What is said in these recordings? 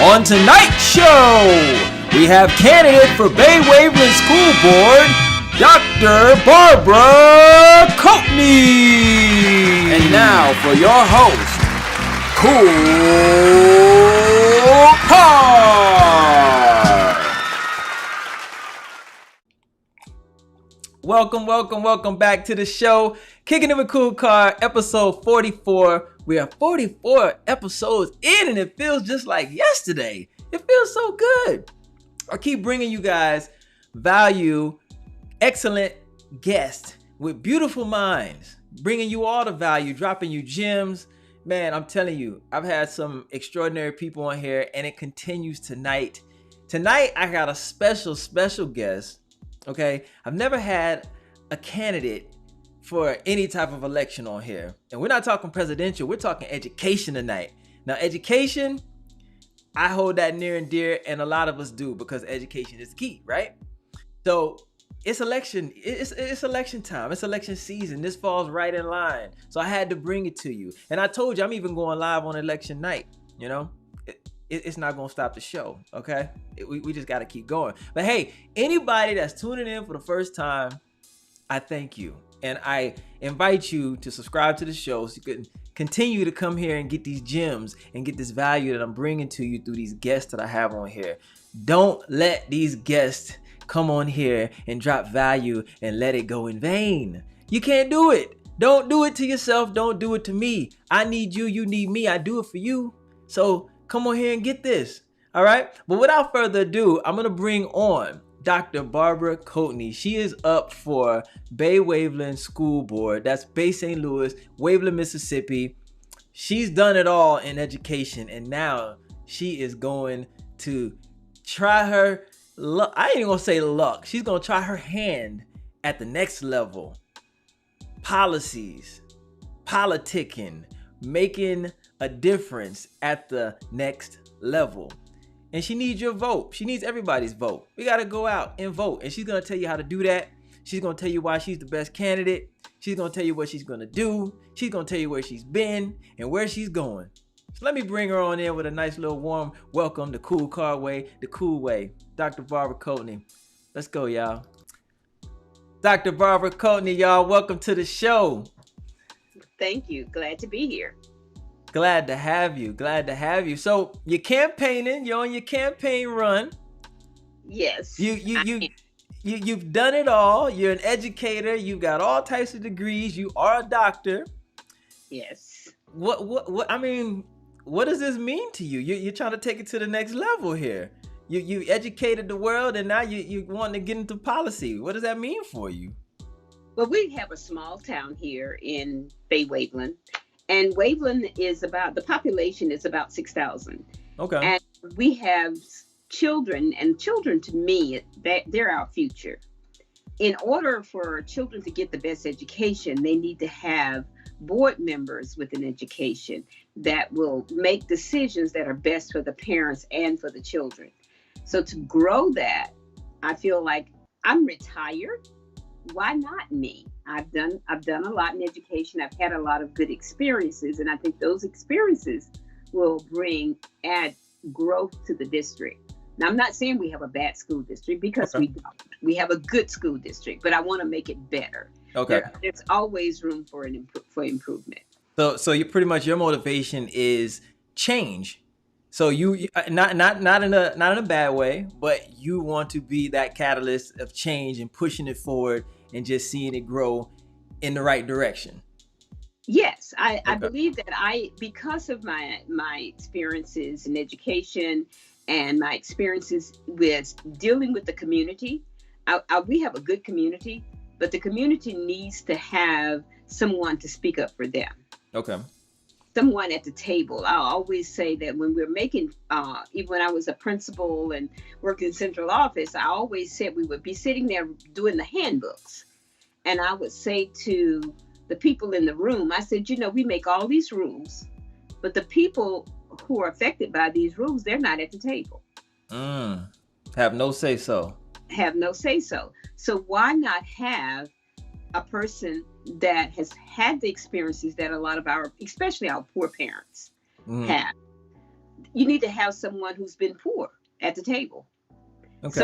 On tonight's show, we have candidate for Waveland School Board, Dr. Barbara Coatney. And now for your host, KoolKard. Welcome back to the show. Kicking it with KoolKard, episode 44. We are 44 episodes in and it feels just like yesterday. It feels so good. I keep bringing you guys value, excellent guests with beautiful minds, bringing you all the value, dropping you gems. Man, I'm telling you, I've had some extraordinary people on here and it continues tonight. Tonight, I got a special guest. Okay, I've never had a candidate for any type of election on here. And we're not talking presidential, we're talking education tonight. Now, education, I hold that near and dear, and a lot of us do because education is key, right? So it's election time, it's election season. This falls right in line. So I had to bring it to you. And I told you, I'm even going live on election night, you know? It's not going to stop the show, okay? We just got to keep going. But hey, anybody that's tuning in for the first time, I thank you. And I invite you to subscribe to the show so you can continue to come here and get these gems and get this value that I'm bringing to you through these guests that I have on here. Don't let these guests come on here and drop value and let it go in vain. You can't do it. Don't do it to yourself. Don't do it to me. I need you. You need me. I do it for you. So come on here and get this. All right. But without further ado, I'm going to bring on Dr. Barbara Coatney. She is up for Waveland School Board. That's Bay St. Louis, Waveland, Mississippi. She's done it all in education, and now she is going to try her luck. I ain't even gonna say luck. She's gonna try her hand at the next level. Policies, politicking, making a difference at the next level. And she needs your vote. She needs everybody's vote. We got to go out and vote. And she's going to tell you how to do that. She's going to tell you why she's the best candidate. She's going to tell you what she's going to do. She's going to tell you where she's been and where she's going. So let me bring her on in with a nice little warm welcome to KoolKard way, the cool way. Dr. Barbara Coatney. Let's go, y'all. Dr. Barbara Coatney, y'all. Welcome to the show. Thank you. Glad to be here. Glad to have you. Glad to have you. So you're campaigning. You're on your campaign run. Yes. You've done it all. You're an educator. You've got all types of degrees. You are a doctor. Yes. What I mean, what does this mean to you? You're trying to take it to the next level here. You educated the world, and now you want to get into policy. What does that mean for you? Well, we have a small town here in Waveland. And Waveland the population is about 6,000. Okay. And we have children, and children to me, they're our future. In order for children to get the best education, they need to have board members with an education that will make decisions that are best for the parents and for the children. So to grow that, I feel like I'm retired. Why not me? I've done a lot in education. I've had a lot of good experiences, and I think those experiences will add growth to the district. Now, I'm not saying we have a bad school district because we don't. We have a good school district, but I want to make it better. Okay. There's always room for improvement. So you pretty much, your motivation is change. So you not in a bad way, but you want to be that catalyst of change and pushing it forward and just seeing it grow in the right direction. Yes, I believe that because of my experiences in education and my experiences with dealing with the community, we have a good community, but the community needs to have someone to speak up for them. Okay. Someone at the table. I always say that when we're making, even when I was a principal and working in central office, I always said we would be sitting there doing the handbooks. And I would say to the people in the room, I said, we make all these rules, but the people who are affected by these rules, they're not at the table. Have no say so. So why not have a person that has had the experiences that a lot of especially our poor parents have. you need to have someone who's been poor at the table. Okay.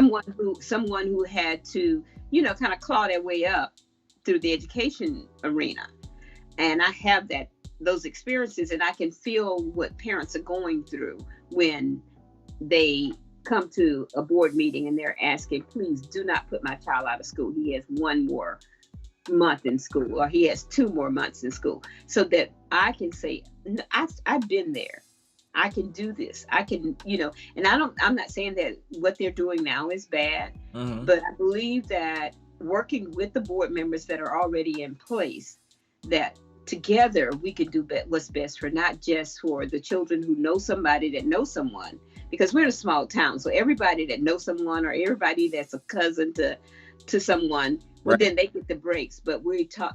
Someone who had to, kind of claw their way up through the education arena. And I have those experiences, and I can feel what parents are going through when they come to a board meeting and they're asking, please do not put my child out of school. He has 1 more month in school, or he has 2 more months in school, so that I can say, I've been there. I can do this. I can, and I'm not saying that what they're doing now is bad, but I believe that working with the board members that are already in place, that together we can do what's best for not just for the children who know somebody that knows someone, because we're in a small town. So everybody that knows someone, or everybody that's a cousin to someone, well, then they get the breaks. But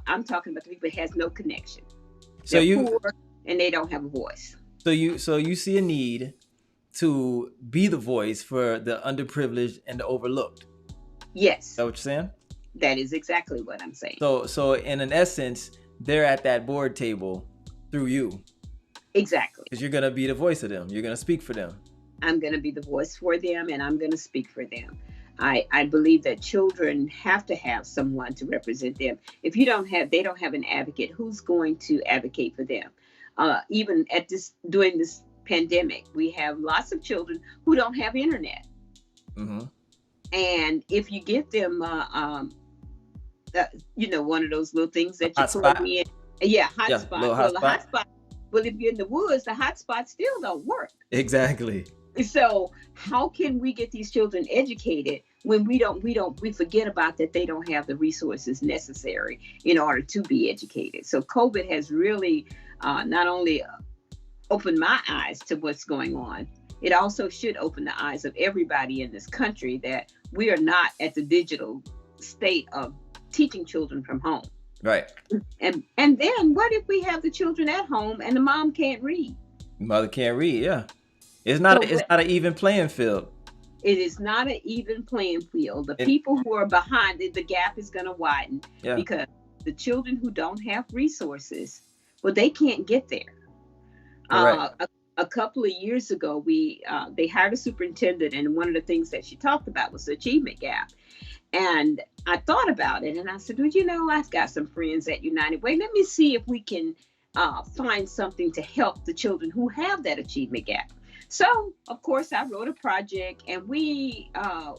I'm talking about the people that has no connection. So they're poor and they don't have a voice. So you see a need to be the voice for the underprivileged and the overlooked. Yes. Is that what you're saying? That is exactly what I'm saying. So in an essence, they're at that board table through you. Exactly. Because you're going to be the voice of them. You're going to speak for them. I'm going to be the voice for them, and I'm going to speak for them. I believe that children have to have someone to represent them. If they don't have an advocate, who's going to advocate for them? Even during this pandemic, we have lots of children who don't have internet. Mm-hmm. And if you give them, one of those little things that you plug in, hotspot. Well, if you're in the woods, the hotspot still don't work. Exactly. So how can we get these children educated when we forget about that they don't have the resources necessary in order to be educated? So COVID has really not only opened my eyes to what's going on, it also should open the eyes of everybody in this country that we are not at the digital state of teaching children from home. Right. And then what if we have the children at home and the mom can't read? Mother can't read, yeah. It's not an even playing field. It is not an even playing field. The people who are behind it, the gap is going to widen because the children who don't have resources, well, they can't get there. A couple of years ago, they hired a superintendent, and one of the things that she talked about was the achievement gap. And I thought about it, and I said, well, I've got some friends at United Way. Let me see if we can find something to help the children who have that achievement gap. So, of course, I wrote a project, and I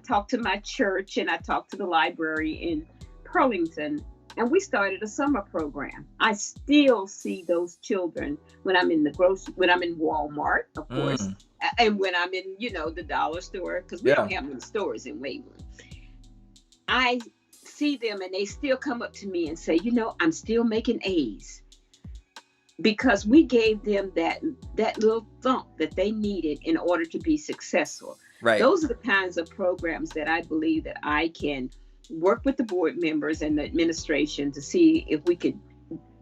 talked to my church, and I talked to the library in Pearlington, and we started a summer program. I still see those children when I'm in when I'm in Walmart, of course, and when I'm in, the dollar store, because we don't have many stores in Waveland. I see them, and they still come up to me and say, I'm still making A's. Because we gave them that little thump that they needed in order to be successful. Right. Those are the kinds of programs that I believe that I can work with the board members and the administration to see if we could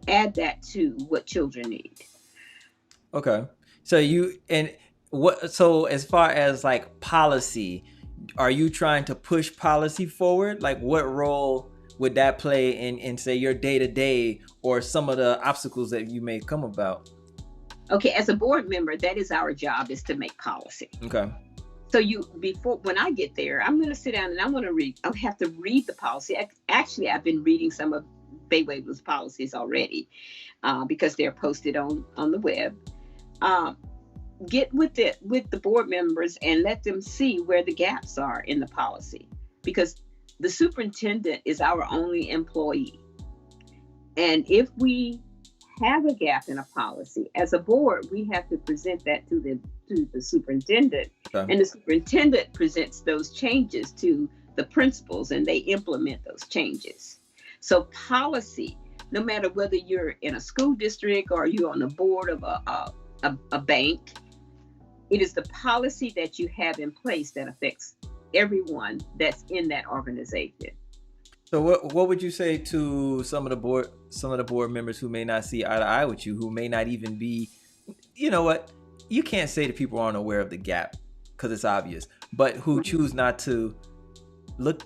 add that to what children need. Okay. So as far as like policy, are you trying to push policy forward? Like what role would that play in say your day-to-day or some of the obstacles that you may come about? Okay, as a board member, that is our job, is to make policy. Okay. So when I get there, I'm going to sit down and I have to read the policy. Actually, I've been reading some of Bay Waveland's policies already because they're posted on the web. Get with the board members and let them see where the gaps are in the policy, because the superintendent is our only employee. And if we have a gap in a policy, as a board, we have to present that to the superintendent. Okay. And the superintendent presents those changes to the principals, and they implement those changes. So policy, no matter whether you're in a school district or you're on the board of a bank, it is the policy that you have in place that affects everyone that's in that organization. So what would you say to some of the board members who may not see eye to eye with you, who may not even be, you can't say that people aren't aware of the gap because it's obvious, but who choose not to look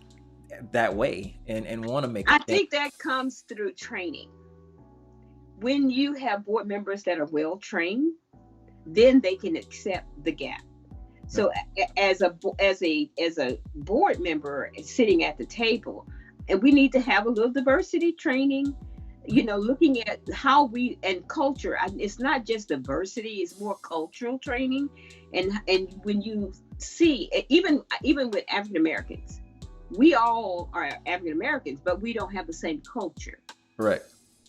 that way and want to make I think that comes through training. When you have board members that are well trained, then they can accept the gap. So as a board member sitting at the table, and we need to have a little diversity training, looking at how we, and culture. It's not just diversity, it's more cultural training. And when you see, even with African Americans, we all are African Americans, but we don't have the same culture. Right.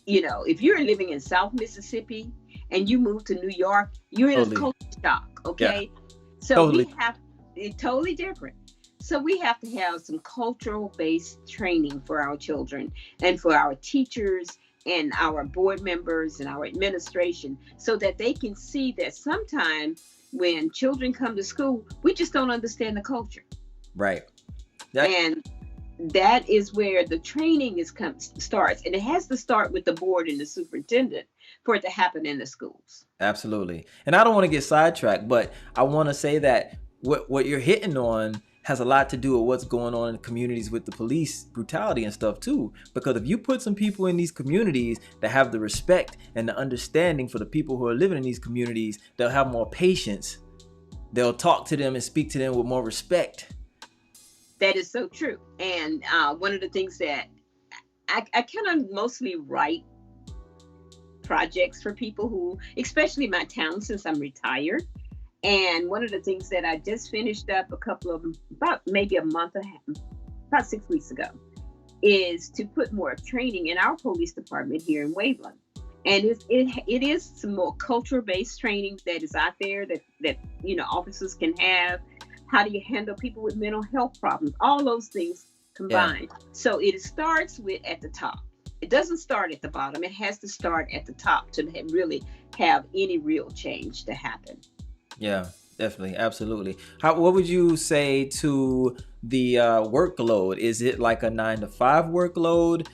If you're living in South Mississippi and you move to New York, you're in a culture shock. Okay. Yeah. So totally. It's totally different. So we have to have some cultural based training for our children and for our teachers and our board members and our administration, so that they can see that sometimes when children come to school, we just don't understand the culture. Right. And that is where the training starts. And it has to start with the board and the superintendent for it to happen in the schools. Absolutely. And I don't want to get sidetracked, but I want to say that what you're hitting on has a lot to do with what's going on in the communities with the police brutality and stuff too. Because if you put some people in these communities that have the respect and the understanding for the people who are living in these communities, they'll have more patience. They'll talk to them and speak to them with more respect. That is so true. And one of the things that I kind of mostly write projects for people who, especially my town, since I'm retired. And one of the things that I just finished up about maybe a month and a half, about 6 weeks ago, is to put more training in our police department here in Waveland. And it is some more culture-based training that is out there that officers can have. How do you handle people with mental health problems? All those things combined. Yeah. So it starts at the top. It doesn't start at the bottom. It has to start at the top to really have any real change to happen. Yeah, definitely. Absolutely. What would you say to the workload? Is it like a 9-to-5 workload?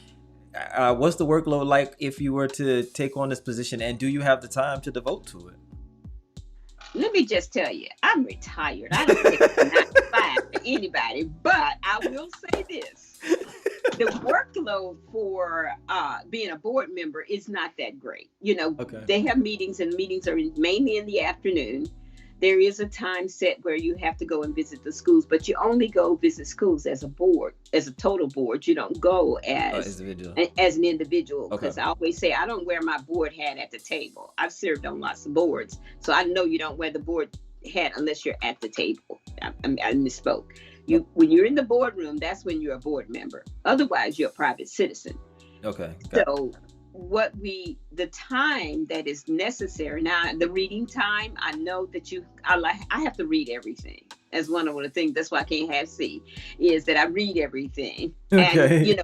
What's the workload like if you were to take on this position, and do you have the time to devote to it? Let me just tell you, I'm retired. I don't take a 9-to-5 to anybody, but I will say this. The workload for being a board member is not that great. Okay. They have meetings, and meetings are mainly in the afternoon. There is a time set where you have to go and visit the schools, but you only go visit schools as a board, as a total board. You don't go as an individual. Because I always say, I don't wear my board hat at the table. I've served on lots of boards, so I know you don't wear the board hat unless you're at the table. I misspoke. When you're in the boardroom, that's when you're a board member. Otherwise, you're a private citizen. Okay. So the time that is necessary now, the reading time, I know that I have to read everything. As one of the things, that's why I can't have C, is that I read everything. Okay. And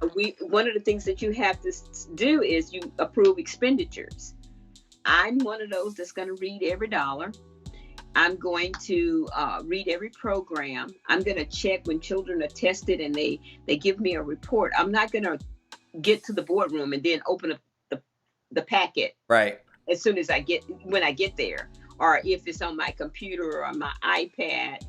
one of the things that you have to do is you approve expenditures. I'm one of those that's going to read every dollar. I'm going to read every program. I'm going to check when children are tested and they give me a report. I'm not going to get to the boardroom and then open up the packet right as soon as when I get there, or if it's on my computer or my iPad.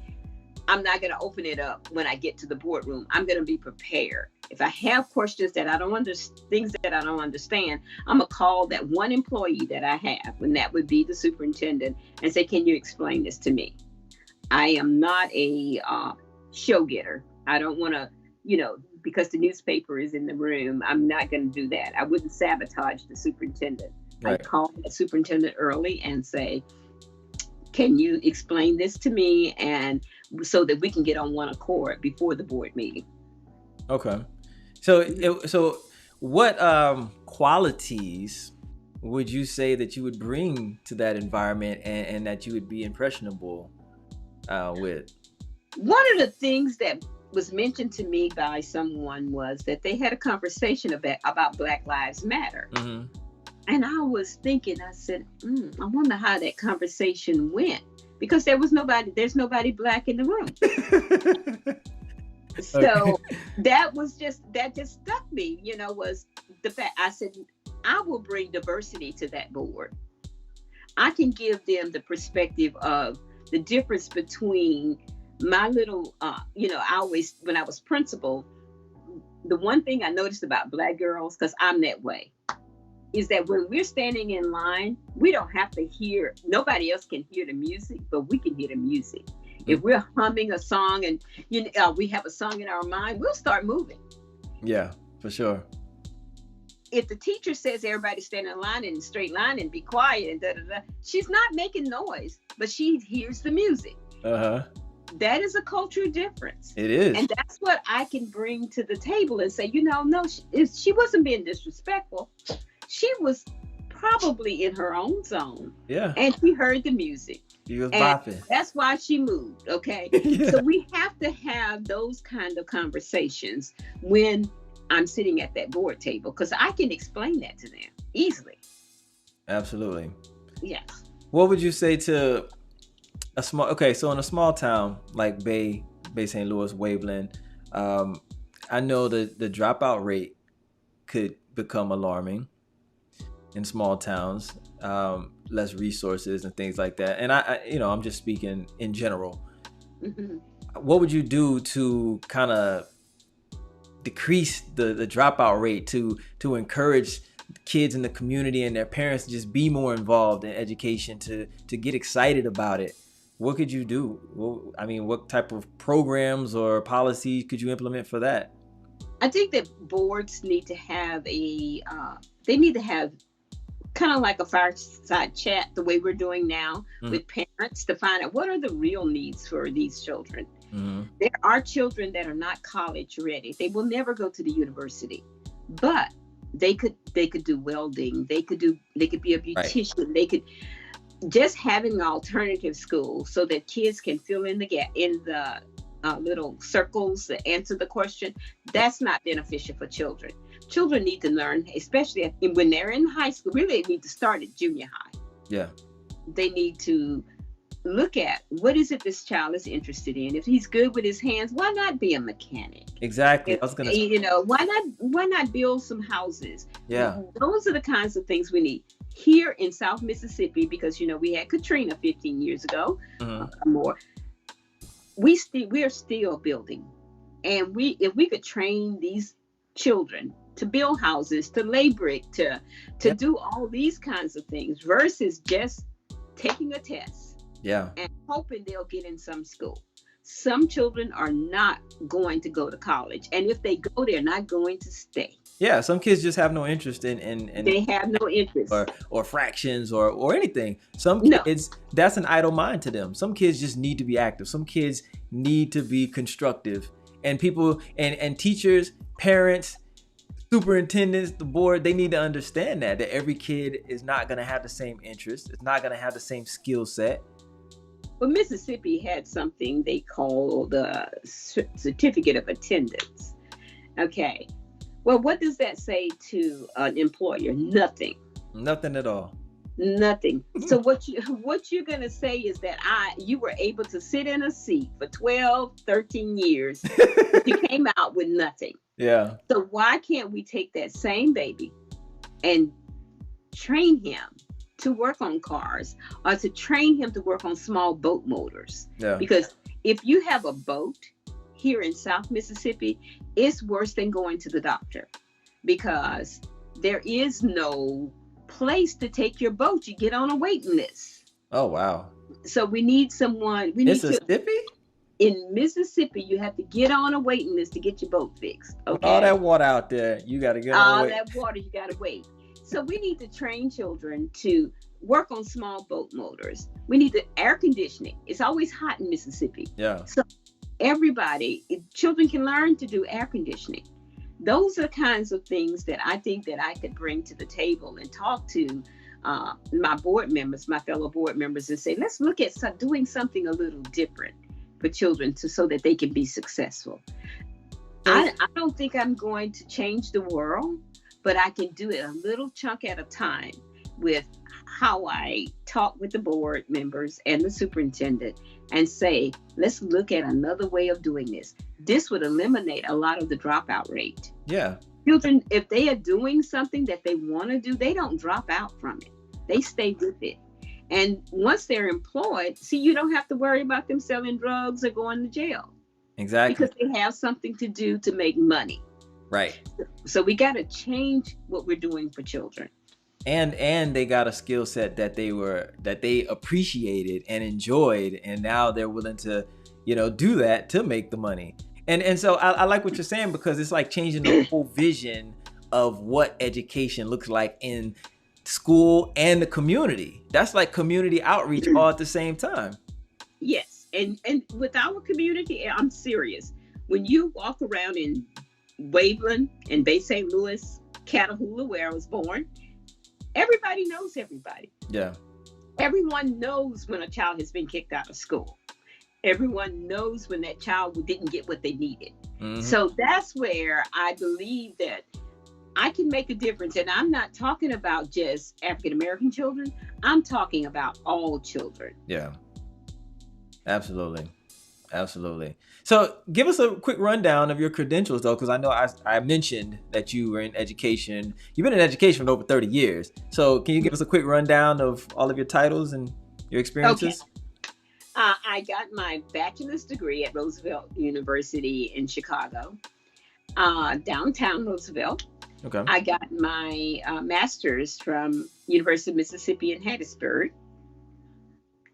I'm not going to open it up when I get to the boardroom. I'm going to be prepared. If I have questions that I don't understand, things that I don't understand, I'm going to call that one employee that I have, and that would be the superintendent, and say, can you explain this to me? I am not a show getter. I don't want to, because the newspaper is in the room, I'm not going to do that. I wouldn't sabotage the superintendent. Right. I call the superintendent early and say, can you explain this to me? And so that we can get on one accord before the board meeting. Okay. So what qualities would you say that you would bring to that environment and that you would be impressionable with? One of the things that was mentioned to me by someone was that they had a conversation about Black Lives Matter. Mm-hmm. And I was thinking, I said, I wonder how that conversation went, because there's nobody Black in the room. So that just stuck me, was the fact. I said, I will bring diversity to that board. I can give them the perspective of the difference between my little, I always, when I was principal, the one thing I noticed about Black girls, because I'm that way, is that when we're standing in line, we don't have to hear, nobody else can hear the music, but we can hear the music. If we're humming a song and we have a song in our mind, we'll start moving. Yeah, for sure. If the teacher says everybody stand in line in a straight line and be quiet and da-da-da, she's not making noise, but she hears the music. That is a cultural difference. It is. And that's what I can bring to the table and say, no, she wasn't being disrespectful. She was probably in her own zone. Yeah. And she heard the music. She was bopping. That's why she moved, okay? Yeah. So we have to have those kind of conversations when I'm sitting at that board table, because I can explain that to them easily. Absolutely. Yes. What would you say to so in a small town like Bay St. Louis, Waveland, I know that the dropout rate could become alarming in small towns, less resources and things like that. And I'm just speaking in general. Mm-hmm. What would you do to kind of decrease the dropout rate, to encourage kids in the community and their parents to just be more involved in education, to get excited about it? What could you do? What type of programs or policies could you implement for that? I think that boards need to have kind of like a fireside chat, the way we're doing now, with parents, to find out what are the real needs for these children. There are children that are not college ready. They will never go to the university, but they could do welding. They could be a beautician. Right. They could just having an alternative school so that kids can fill in the gap in the little circles to answer the question. That's not beneficial for children. Children need to learn, especially when they're in high school. Really, they need to start at junior high. Yeah. They need to look at what is it this child is interested in. If he's good with his hands, why not be a mechanic? Exactly. I was gonna. Why not build some houses? Yeah. Those are the kinds of things we need here in South Mississippi, because we had Katrina 15 years ago, more. We are still building, and if we could train these children to build houses, to lay brick, to do all these kinds of things, versus just taking a test. Yeah. And hoping they'll get in some school. Some children are not going to go to college, and if they go, they're not going to stay. Yeah, some kids just have no interest in they have no interest or fractions or anything. Some kids, that's an idle mind to them. Some kids just need to be active. Some kids need to be constructive, and people and teachers, parents, superintendents, the board, they need to understand that every kid is not going to have the same interest. It's not going to have the same skill set. Well, Mississippi had something they call the certificate of attendance. Okay. Well, what does that say to an employer? Nothing. Nothing at all. Nothing. So what you're going to say is that you were able to sit in a seat for 12, 13 years. You came out with nothing. Yeah. So why can't we take that same baby and train him to work on cars, or to train him to work on small boat motors? Yeah. Because if you have a boat here in South Mississippi, it's worse than going to the doctor, because there is no place to take your boat. You get on a waiting list. Oh, wow. So we need someone. Mississippi? In Mississippi, you have to get on a waiting list to get your boat fixed. Okay. All that water out there, you got to get on all that water, you got to wait. So we need to train children to work on small boat motors. We need the air conditioning. It's always hot in Mississippi. Yeah. So children can learn to do air conditioning. Those are kinds of things that I think that I could bring to the table and talk to my fellow board members, and say, let's look at doing something a little different for children so that they can be successful. I don't think I'm going to change the world, but I can do it a little chunk at a time with how I talk with the board members and the superintendent and say, let's look at another way of doing this. This would eliminate a lot of the dropout rate. Yeah. Children, if they are doing something that they want to do, they don't drop out from it. They stay with it. And once they're employed, you don't have to worry about them selling drugs or going to jail. Exactly. Because they have something to do to make money. Right. So we got to change what we're doing for children. And they got a skill set that they appreciated and enjoyed, and now they're willing to, do that to make the money. And so I like what you're saying, because it's like changing the whole vision of what education looks like in school and the community. That's like community outreach all at the same time. Yes, and with our community, I'm serious. When you walk around in Waveland and Bay St. Louis, Catahoula, where I was born, everybody knows everybody. Yeah. Everyone knows when a child has been kicked out of school. Everyone knows when that child didn't get what they needed. Mm-hmm. So that's where I believe that I can make a difference. And I'm not talking about just African-American children. I'm talking about all children. Yeah, absolutely. Absolutely. So give us a quick rundown of your credentials, though, because I know I mentioned that you were in education. You've been in education for over 30 years. So can you give us a quick rundown of all of your titles and your experiences? Okay. I got my bachelor's degree at Roosevelt University in Chicago, downtown Roosevelt. Okay. I got my master's from University of Mississippi in Hattiesburg.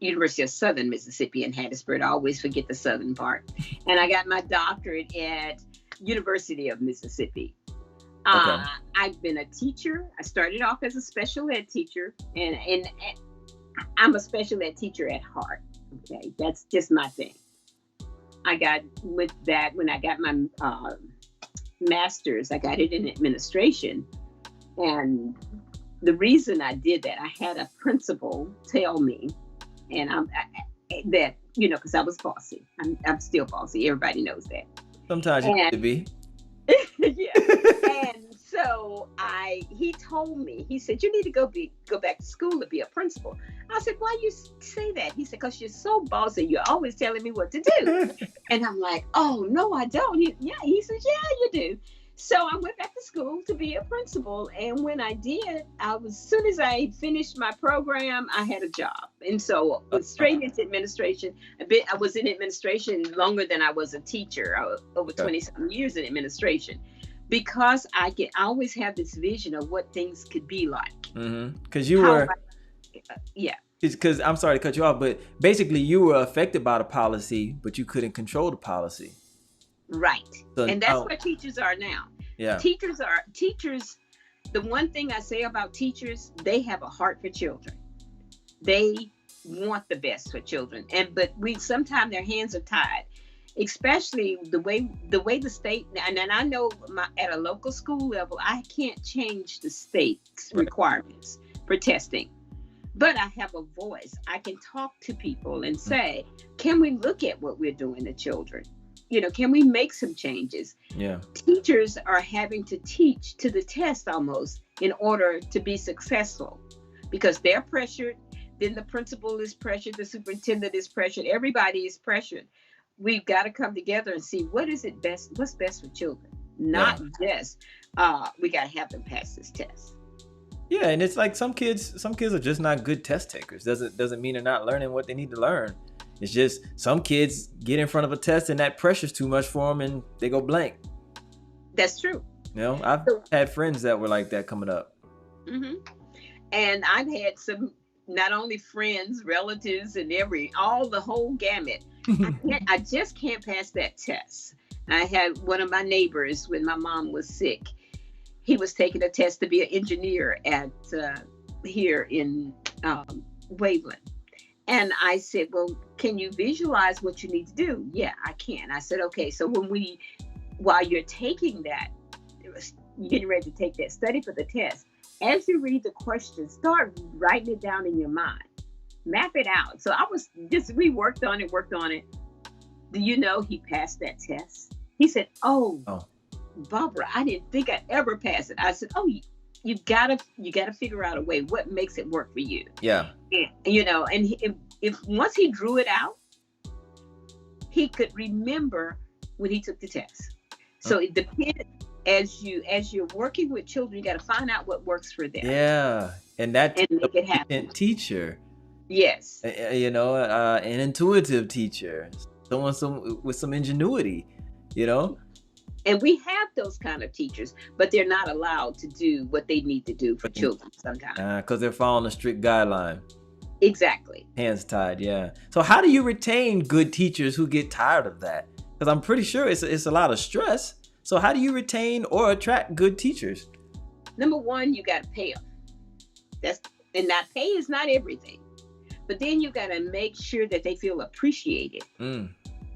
University of Southern Mississippi in Hattiesburg. I always forget the southern part. And I got my doctorate at University of Mississippi. Okay. I've been a teacher. I started off as a special ed teacher, and I'm a special ed teacher at heart. Okay, that's just my thing. I got with that when I got my master's. I got it in administration, and the reason I did that, I had a principal tell me, and that because I was bossy. I'm still bossy. Everybody knows that. Sometimes you have to be. Yeah. And so he told me, he said, you need to go back to school to be a principal. I said, why you say that? He said, because you're so bossy. You're always telling me what to do. And I'm like, oh, no, I don't. He says, yeah, you do. So I went back to school to be a principal. And when I did, as soon as I finished my program, I had a job. And so I went straight into administration. I was in administration longer than I was a teacher. I was over 20-something years in administration, because I always have this vision of what things could be like. Because you were... yeah. Because I'm sorry to cut you off, but basically you were affected by the policy, but you couldn't control the policy. Right. So, and that's where teachers are now. Yeah. Teachers, the one thing I say about teachers, they have a heart for children. They want the best for children. But sometimes their hands are tied, especially the way the state, and I know at a local school level, I can't change the state's requirements for testing. But I have a voice. I can talk to people and say, can we look at what we're doing to children? Can we make some changes? Yeah. Teachers are having to teach to the test almost in order to be successful, because they're pressured. Then the principal is pressured. The superintendent is pressured. Everybody is pressured. We've got to come together and see what's best for children. Not just, we got to have them pass this test. Yeah, and it's like some kids are just not good test takers. Doesn't mean they're not learning what they need to learn. It's just some kids get in front of a test and that pressure's too much for them and they go blank. That's true. I've had friends that were like that coming up. Mm-hmm. And I've had some, not only friends, relatives, and the whole gamut. I just can't pass that test. I had one of my neighbors, when my mom was sick, he was taking a test to be an engineer at here in Waveland. And I said, well, can you visualize what you need to do? Yeah, I can. I said, okay, so while you're taking that, you're getting ready to take that, study for the test, as you read the questions, start writing it down in your mind. Map it out. So we worked on it. Do you know he passed that test? He said, oh. Barbara, I didn't think I'd ever pass it. I said, oh, you gotta figure out a way. What makes it work for you? Yeah. And if once he drew it out, he could remember when he took the test. So it depends. As you're working with children, you got to find out what works for them. Yeah, and make it happen. Teacher. Yes. An intuitive teacher, someone with some ingenuity. And we have those kind of teachers, but they're not allowed to do what they need to do for children sometimes. Because they're following a strict guideline. Exactly. Hands tied, yeah. So how do you retain good teachers who get tired of that? Because I'm pretty sure it's a lot of stress. So how do you retain or attract good teachers? Number one, you got to pay them. And that pay is not everything. But then you got to make sure that they feel appreciated.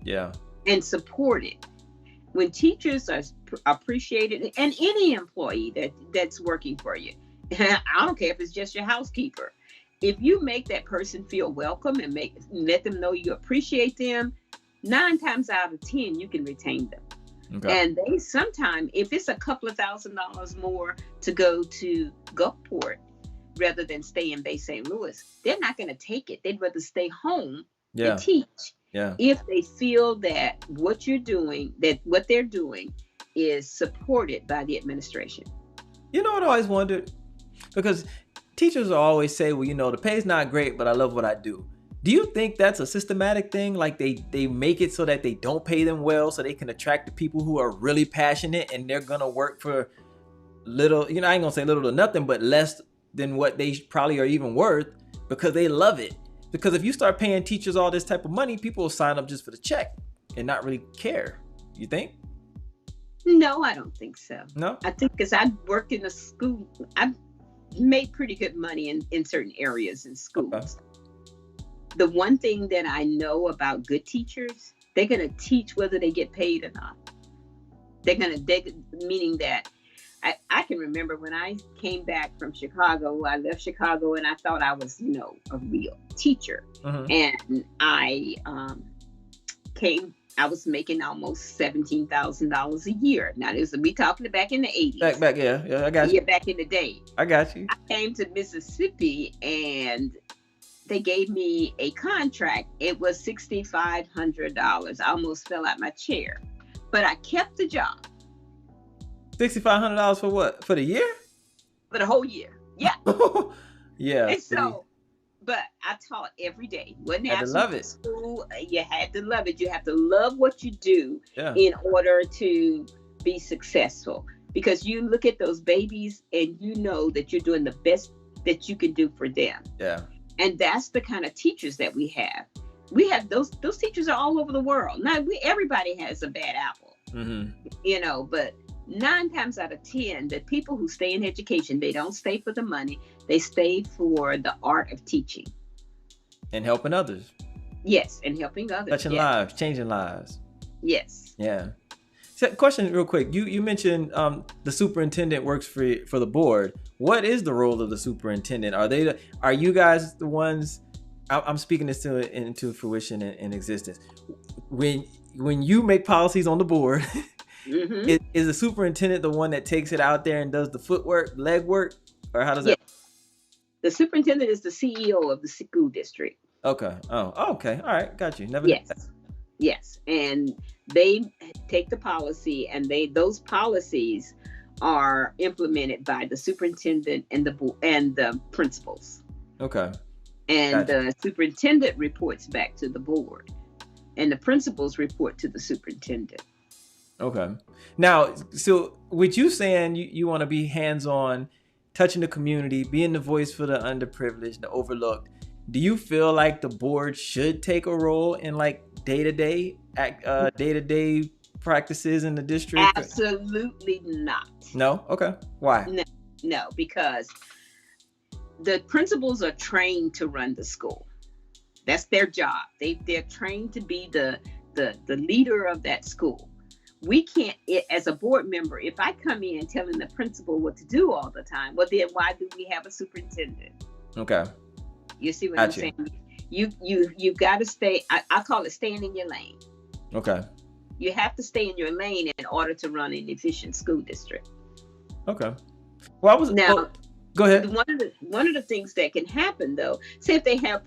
Yeah. And supported. When teachers are appreciated, and any employee that's working for you, I don't care if it's just your housekeeper. If you make that person feel welcome and let them know you appreciate them, 9 times out of 10, you can retain them. Okay. And they sometimes, if it's a couple of $1,000s more to go to Gulfport rather than stay in Bay St. Louis, they're not going to take it. They'd rather stay home and teach. Yeah. If they feel that what they're doing is supported by the administration. You know what I always wondered? Because teachers will always say, well, the pay's not great, but I love what I do. Do you think that's a systematic thing? Like they make it so that they don't pay them well so they can attract the people who are really passionate and they're going to work for little, I ain't going to say little to nothing, but less than what they probably are even worth because they love it. Because if you start paying teachers all this type of money, people will sign up just for the check and not really care. You think? No, I don't think so. No? I think because I work in a school, I've made pretty good money in certain areas in schools. Okay. The one thing that I know about good teachers, they're going to teach whether they get paid or not. Meaning that I can remember when I came back from Chicago, I left Chicago and I thought I was, a real teacher. Uh-huh. And I was making almost $17,000 a year. Now, we talking back in the 80s. Back, yeah, I got you. Yeah, back in the day. I got you. I came to Mississippi and they gave me a contract. It was $6,500. I almost fell out my chair, but I kept the job. $6,500 for what? For the year? For the whole year. Yeah. Yeah. And so, but I taught every day. You had to love it. School. You had to love it. You have to love what you do in order to be successful. Because you look at those babies and you know that you're doing the best that you can do for them. Yeah. And that's the kind of teachers that we have. We have those teachers are all over the world. Now, everybody has a bad apple. Mm-hmm. But 9 times out of 10, the people who stay in education, they don't stay for the money. They stay for the art of teaching. And helping others. Yes, and helping others. Touching lives, changing lives. Yes. Yeah. So, question real quick. You mentioned the superintendent works for the board. What is the role of the superintendent? Are you guys the ones? I'm speaking this into fruition and existence. When you make policies on the board, mm-hmm. is the superintendent the one that takes it out there and does the footwork, legwork, or how does that? The superintendent is the CEO of the school district. Okay. Oh, okay. All right. Got you. Never. Yes. And they take the policy, and those policies are implemented by the superintendent and the principals. Okay. And the superintendent reports back to the board, and the principals report to the superintendent. Okay. Now, so with you saying you want to be hands-on, touching the community, being the voice for the underprivileged, the overlooked, do you feel like the board should take a role in like day-to-day practices in the district? Absolutely not. No? Okay. Why? No, because the principals are trained to run the school. That's their job. They're trained to be the leader of that school. We can't, as a board member, if I come in telling the principal what to do all the time, well, then why do we have a superintendent? Okay. You see what I'm saying? You got to stay, I call it staying in your lane. Okay. You have to stay in your lane in order to run an efficient school district. Okay. Well, go ahead. One of the things that can happen, though, say if they have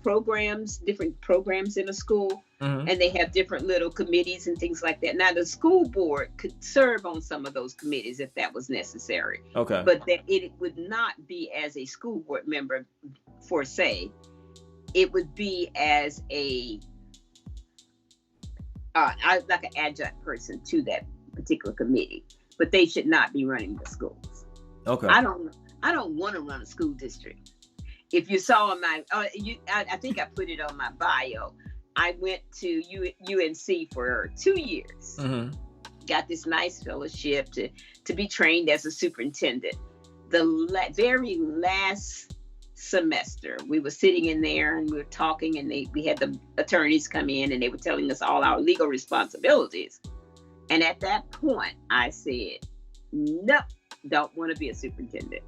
different programs in a school, mm-hmm. and they have different little committees and things like that. Now, the school board could serve on some of those committees if that was necessary. Okay. But that it would not be as a school board member, for say. It would be as like an adjunct person to that particular committee. but they should not be running the schools. Okay. I don't want to run a school district. If you saw my, I think I put it on my bio. I went to UNC for 2 years. Mm-hmm. Got this nice fellowship to be trained as a superintendent. The very last semester, we were sitting in there and we were talking, and we had the attorneys come in and they were telling us all our legal responsibilities. And at that point, I said, "Nope, don't want to be a superintendent."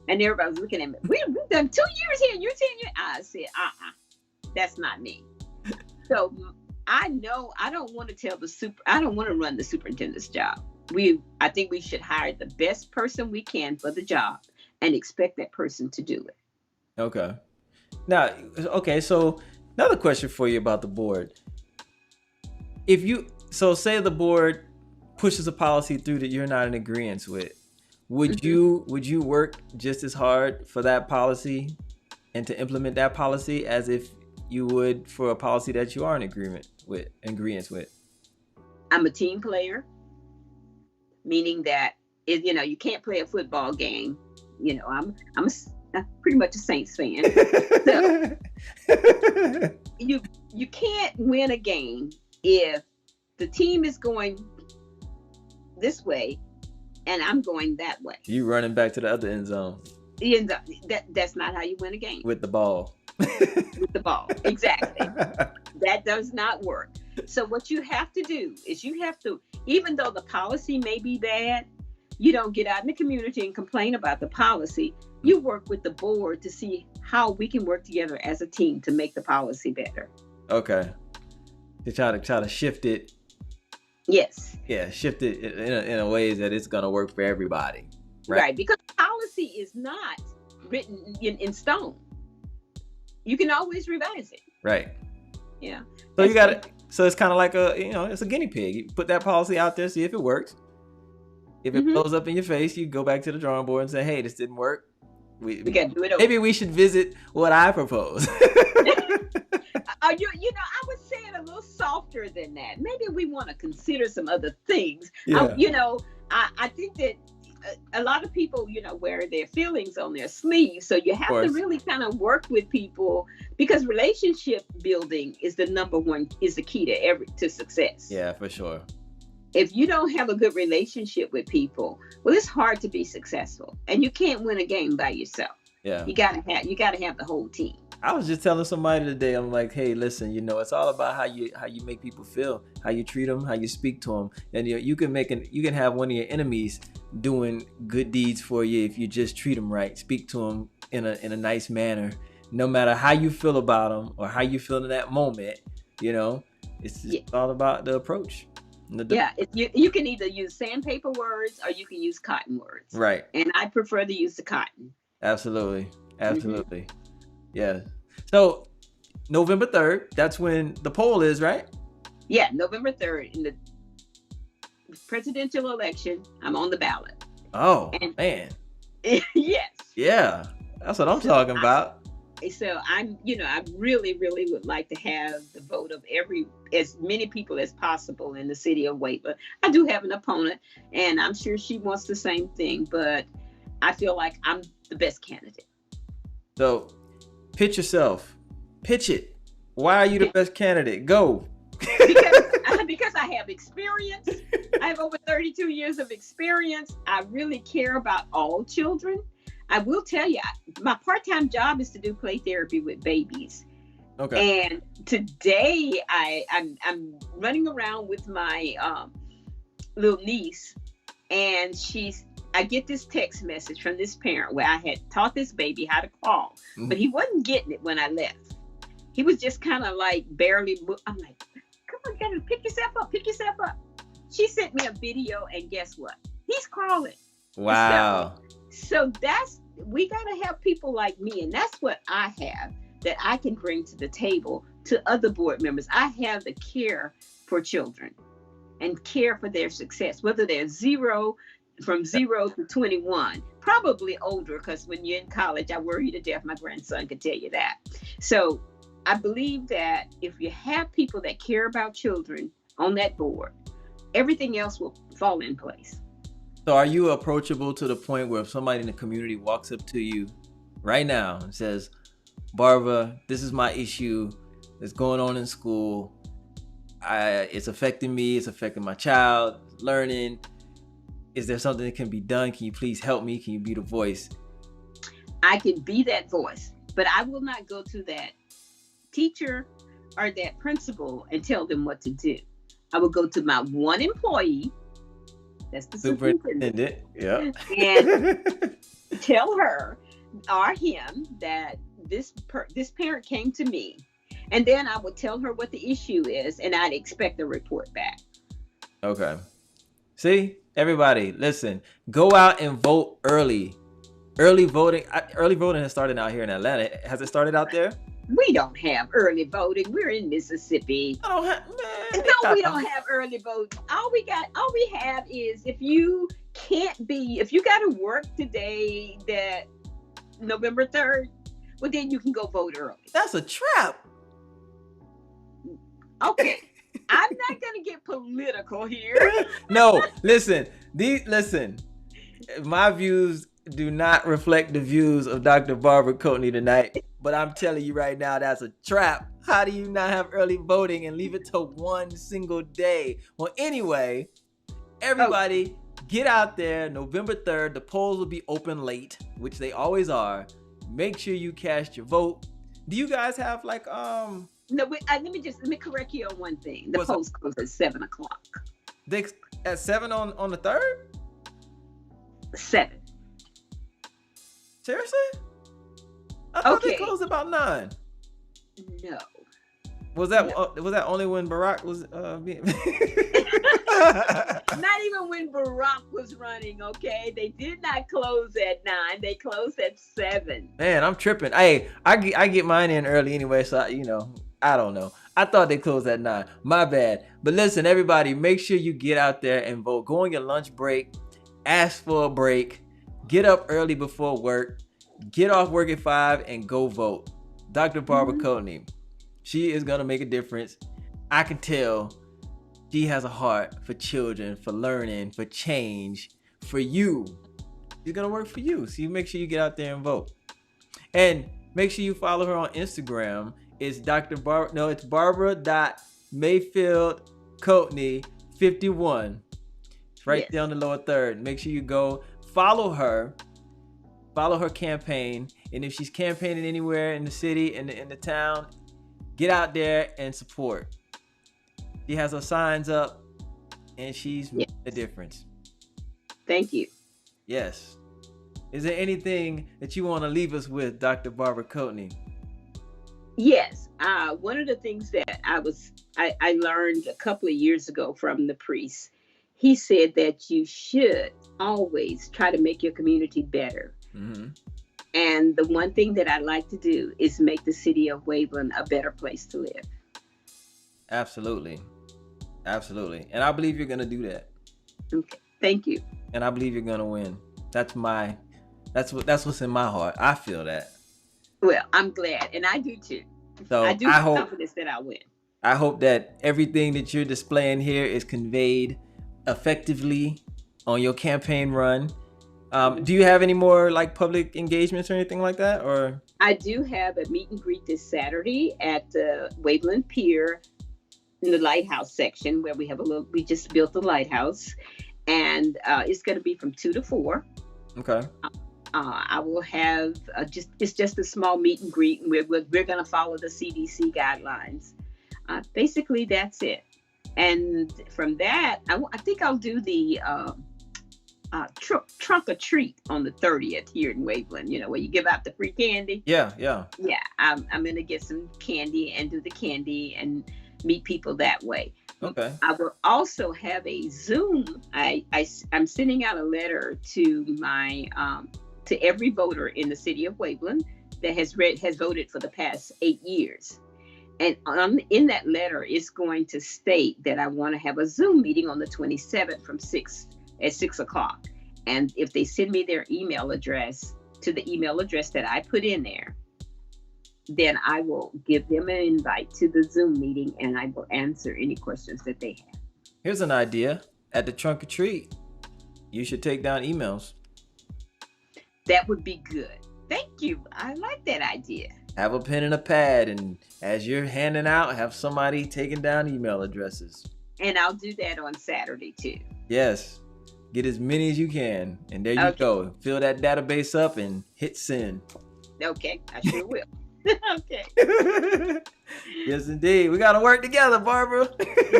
And everybody was looking at me. We've done 2 years here, and you're 10 years. I said, that's not me. So I know I don't want to I don't want to run the superintendent's job. I think we should hire the best person we can for the job and expect that person to do it. Okay. Now, so another question for you about the board. Say the board pushes a policy through that you're not in agreement with, would you work just as hard for that policy and to implement that policy as if you would for a policy that you are in agreement with? I'm a team player, meaning that you can't play a football game. I'm pretty much a Saints fan. So you can't win a game if the team is going this way and I'm going that way. You running back to the other end zone. That's not how you win a game. With the ball. With the ball, exactly. That does not work. So what you have to do is even though the policy may be bad, you don't get out in the community and complain about the policy. You work with the board to see how we can work together as a team to make the policy better. Okay. To try to shift it. Yes. Yeah, shift it in a way that it's going to work for everybody. Right, because policy is not written in stone. You can always revise it. Right. Yeah. So so it's kind of like it's a guinea pig. You put that policy out there, see if it works. If it blows up in your face, you go back to the drawing board and say, "Hey, this didn't work. We got to do it over. Maybe we should visit what I propose." I would say it a little softer than that. Maybe we want to consider some other things. Yeah. I think that a lot of people, wear their feelings on their sleeves. So you have to really kind of work with people, because relationship building is the key to success. Yeah, for sure. If you don't have a good relationship with people, well, it's hard to be successful, and you can't win a game by yourself. Yeah. You gotta have the whole team. I was just telling somebody today, I'm like, hey, listen, it's all about how you make people feel, how you treat them, how you speak to them. And you can have one of your enemies doing good deeds for you if you just treat them right, speak to them in a nice manner, no matter how you feel about them or how you feel in that moment. It's just all about the approach. You can either use sandpaper words or you can use cotton words. Right. And I prefer to use the cotton. Absolutely. Mm-hmm. Yeah. So November 3rd, that's when the poll is, right? Yeah, November 3rd in the presidential election. I'm on the ballot. Oh, man. Yes. Yeah. That's what I'm talking about. So I really, really would like to have the vote of as many people as possible in the city of Waveland. I do have an opponent, and I'm sure she wants the same thing, but I feel like I'm the best candidate. So pitch yourself. Pitch it. Why are you the best candidate? Go. Because I have experience. I have over 32 years of experience. I really care about all children. I will tell you, my part-time job is to do play therapy with babies. Okay. And today I'm running around with my little niece, and I get this text message from this parent where I had taught this baby how to crawl, but he wasn't getting it when I left. He was just kind of like barely. I'm like, come on, you gotta pick yourself up. She sent me a video, and guess what? He's crawling. Wow. So we gotta have people like me, and that's what I have that I can bring to the table to other board members. I have the care for children and care for their success, whether they're from 0 to 21, probably older, because when you're in college, I worry to death. My grandson could tell you that. So I believe that if you have people that care about children on that board, everything else will fall in place. So are you approachable to the point where if somebody in the community walks up to you right now and says, Barbara, this is my issue that's going on in school. It's affecting me. It's affecting my child learning. Is there something that can be done? Can you please help me? Can you be the voice? I can be that voice, but I will not go to that teacher or that principal and tell them what to do. I will go to my one employee, that's the superintendent, yeah, and tell her or him that this parent came to me, and then I would tell her what the issue is, and I'd expect a report back. Okay. See, everybody, listen, go out and vote early. Early voting has started out here in Atlanta. Has it started out there? We don't have early voting. We're in Mississippi. I don't have, man. No, we don't have early voting. All we have is if you got to work today, that November 3rd, well, then you can go vote early. That's a trap. Okay. I'm not going to get political here. No, listen. My views do not reflect the views of Dr. Barbara Coatney tonight, but I'm telling you right now, that's a trap. How do you not have early voting and leave it to one single day? Well, anyway, everybody get out there November 3rd. The polls will be open late, which they always are. Make sure you cast your vote. Do you guys have like No, let me correct you on one thing. The polls close at 7:00. At 7 on the 3rd? 7. Seriously? I thought they closed about 9. No. Was that only when Barack was being? Not even when Barack was running. Okay, they did not close at 9. They closed at 7. Man, I'm tripping. Hey, I get mine in early anyway, so I don't know. I thought they closed at 9. My bad. But listen, everybody, make sure you get out there and vote. Go on your lunch break. Ask for a break. Get up early before work. Get off work at 5 and go vote. Dr. Barbara Coatney, she is going to make a difference. I can tell she has a heart for children, for learning, for change, for you. She's going to work for you. So you make sure you get out there and vote. And make sure you follow her on Instagram. It's it's Barbara.Mayfield-Coatney51. It's right there on the lower third. Make sure you go follow her campaign, and if she's campaigning anywhere in the city, in the town, get out there and support. She has her signs up, and she's making a difference. Thank you. Yes. Is there anything that you want to leave us with, Dr. Barbara Coatney? Yes. One of the things that I learned a couple of years ago from the priest, he said that you should always try to make your community better. Mm-hmm. And the one thing that I like to do is make the city of Waveland a better place to live. Absolutely. And I believe you're going to do that. Okay. Thank you. And I believe you're going to win. That's what's in my heart. I feel that. Well, I'm glad. And I do too. So I do have confidence that I win. I hope that everything that you're displaying here is conveyed effectively on your campaign run. Do you have any more like public engagements or anything like that? Or I do have a meet and greet this Saturday at the Waveland Pier in the lighthouse section where we just built a lighthouse, and it's going to be from 2 to 4. Okay. I will have it's just a small meet and greet, and we're going to follow the CDC guidelines. Basically, that's it. And from that, I think I'll do the trunk or treat on the 30th here in Waveland, where you give out the free candy. Yeah. I'm going to get some candy and do the candy and meet people that way. Okay. I will also have a Zoom. I'm sending out a letter to my to every voter in the city of Waveland that has voted for the past 8 years. And in that letter, it's going to state that I want to have a Zoom meeting on the 27th at 6 o'clock. And if they send me their email address to the email address that I put in there, then I will give them an invite to the Zoom meeting, and I will answer any questions that they have. Here's an idea. At the trunk or treat, you should take down emails. That would be good. Thank you. I like that idea. Have a pen and a pad, and as you're handing out, have somebody taking down email addresses. And I'll do that on Saturday too. Yes. Get as many as you can. And there you go. Fill that database up and hit send. Okay. I sure will. Okay. Yes, indeed. We got to work together, Barbara.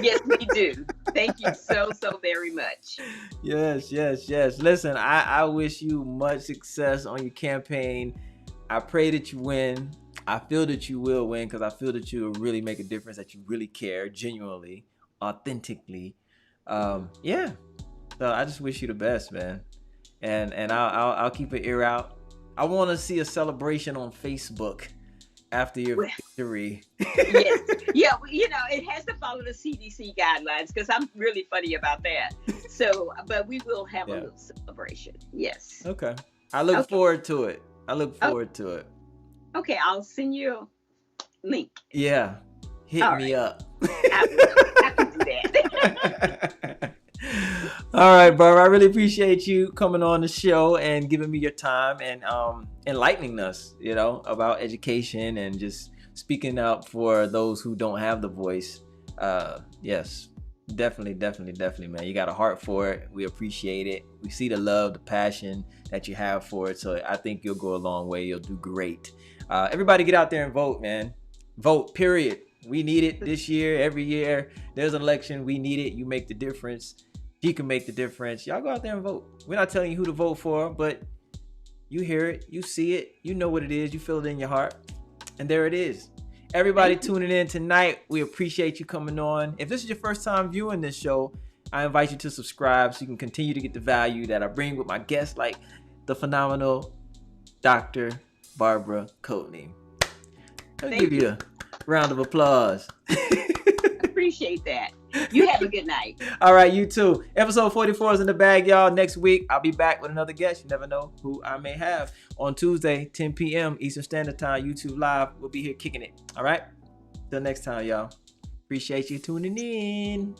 Yes, we do. Thank you so very much. Yes. Listen, I wish you much success on your campaign. I pray that you win. I feel that you will win because I feel that you will really make a difference, that you really care genuinely, authentically. Yeah. So I just wish you the best, man. And I'll keep an ear out. I want to see a celebration on Facebook after your victory. Yes. Yeah, it has to follow the CDC guidelines because I'm really funny about that. So, but we will have a little celebration. Yes. Okay. I look forward to it. Okay, I'll send you a link. Yeah. Hit me up. I can do that. All right, Barbara. I really appreciate you coming on the show and giving me your time and enlightening us, about education and just speaking up for those who don't have the voice. Yes, definitely, man. You got a heart for it. We appreciate it. We see the love, the passion that you have for it. So I think you'll go a long way. You'll do great. Everybody get out there and vote, man. Vote, period. We need it this year, every year. There's an election. We need it. You make the difference. He can make the difference. Y'all go out there and vote. We're not telling you who to vote for, but you hear it, you see it, you know what it is, you feel it in your heart, and there it is. Everybody tuning in tonight, we appreciate you coming on. If this is your first time viewing this show, I invite you to subscribe so you can continue to get the value that I bring with my guests like the phenomenal Dr. Barbara Coatney. I'll give you a round of applause. Appreciate that. You have a good night. All right, you too. Episode 44 is in the bag, y'all. Next week, I'll be back with another guest. You never know who I may have. On Tuesday, 10 p.m. Eastern Standard Time, YouTube Live. We'll be here kicking it. All right? Till next time, y'all. Appreciate you tuning in.